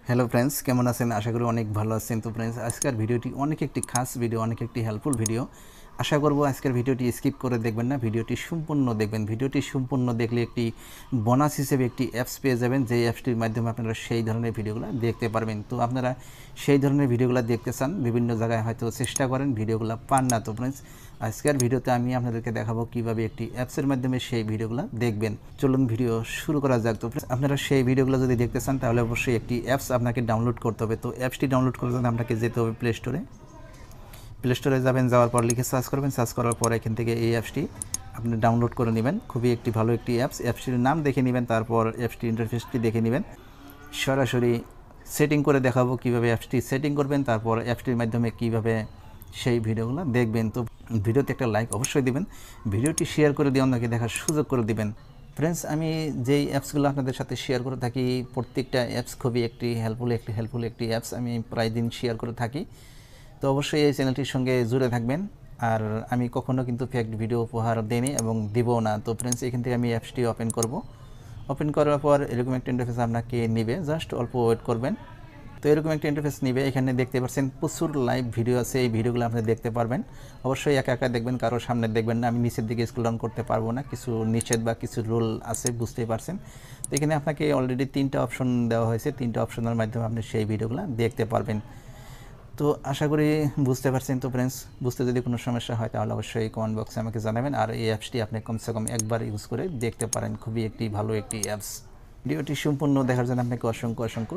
Hello friends, কেমন আছেন? আশা করি অনেক ভালো আছেন। তো ফ্রেন্ডস, আজকের ভিডিওটি অনেক একটি খাস ভিডিও, অনেক একটি হেল্পফুল ভিডিও। আশা করব আজকের ভিডিওটি স্কিপ করে দেখবেন না, ভিডিওটি সম্পূর্ণ দেখবেন। ভিডিওটি সম্পূর্ণ দেখলে একটি বোনাস হিসেবে একটি অ্যাপস পেয়ে যাবেন, যে অ্যাপসটির মাধ্যমে আপনারা সেই ধরনের ভিডিওগুলো দেখতে পারবেন। তো আপনারা সেই ধরনের ভিডিওগুলো দেখতে চান, বিভিন্ন জায়গায় হয়তো চেষ্টা করেন, ভিডিওগুলো পান না। তো ফ্রেন্ডস, আজকের ভিডিওতে আমি আপনাদেরকে দেখাবো কিভাবে একটি অ্যাপসের মাধ্যমে সেই ভিডিওগুলো দেখবেন। চলুন ভিডিও শুরু করা যাক। তো আপনারা সেই ভিডিওগুলো যদি দেখতে চান তাহলে অবশ্যই একটি অ্যাপস আপনাকে ডাউনলোড করতে হবে। তো অ্যাপসটি ডাউনলোড করার জন্য আপনাকে যেতে হবে প্লে স্টোরে যাবেন, যাওয়ার পর লিখে সার্চ করবেন, সার্চ করার পর এখান থেকে এই অ্যাপসটি আপনি ডাউনলোড করে নেবেন। খুবই একটি ভালো একটি অ্যাপসটির নাম দেখে নেবেন, তারপর অ্যাপসটি ইন্টারফেসটি দেখে নেবেন। সরাসরি সেটিং করে দেখাবো কিভাবে অ্যাপসটি সেটিং করবেন, তারপর অ্যাপসটির মাধ্যমে কিভাবে সেই ভিডিওগুলো দেখবেন। তো ভিডিওতে একটা লাইক অবশ্যই দিবেন, ভিডিওটি শেয়ার করে দিয়ে অন্যকে দেখার সুযোগ করে দিবেন। ফ্রেন্ডস, আমি যেই অ্যাপসগুলো আপনাদের সাথে শেয়ার করে থাকি, প্রত্যেকটা অ্যাপস খুবই একটি হেল্পফুল একটি অ্যাপস, আমি প্রায় দিন শেয়ার করে থাকি। তো অবশ্যই এই চ্যানেলটির সঙ্গে জুড়ে থাকবেন। আর আমি কখনো কিন্তু ফেক ভিডিও উপহার দিইনি এবং দেবও না। তো ফ্রেন্ডস, এখান থেকে আমি অ্যাপসটি ওপেন করার পর এরকম একটা ইন্টারফেস আপনাকে নেবে, জাস্ট অল্প ওয়েট করবেন। তো এরকম একটা ইন্টারফেস নেবে, এখানে দেখতে পাচ্ছেন প্রচুর লাইভ ভিডিও আছে, এই ভিডিওগুলো আপনি দেখতে পারবেন। অবশ্যই একা একা দেখবেন, কারোর সামনে দেখবেন না। আমি নিচের দিকে স্ক্রল ডাউন করতে পারবো না, কিছু নিষেধ বা কিছু রুল আছে, বুঝতেই পারছেন। তো এখানে আপনাকে অলরেডি 3টা অপশন দেওয়া হয়েছে, 3টা অপশনের মাধ্যমে আপনি সেই ভিডিওগুলো দেখতে পারবেন। তো আশা করি বুঝতে পারছেন। তো ফ্রেন্ডস, বুঝতে যদি কোনো সমস্যা হয় তাহলে অবশ্যই কমেন্ট বক্সে আমাকে জানাবেন। আর এই অ্যাপসটি আপনি কমসে কম একবার ইউজ করে দেখতে পারেন, খুবই একটি ভালো একটি অ্যাপস। ভিডিওটি সম্পূর্ণ দেখার জন্য আপনাকে অসংখ্য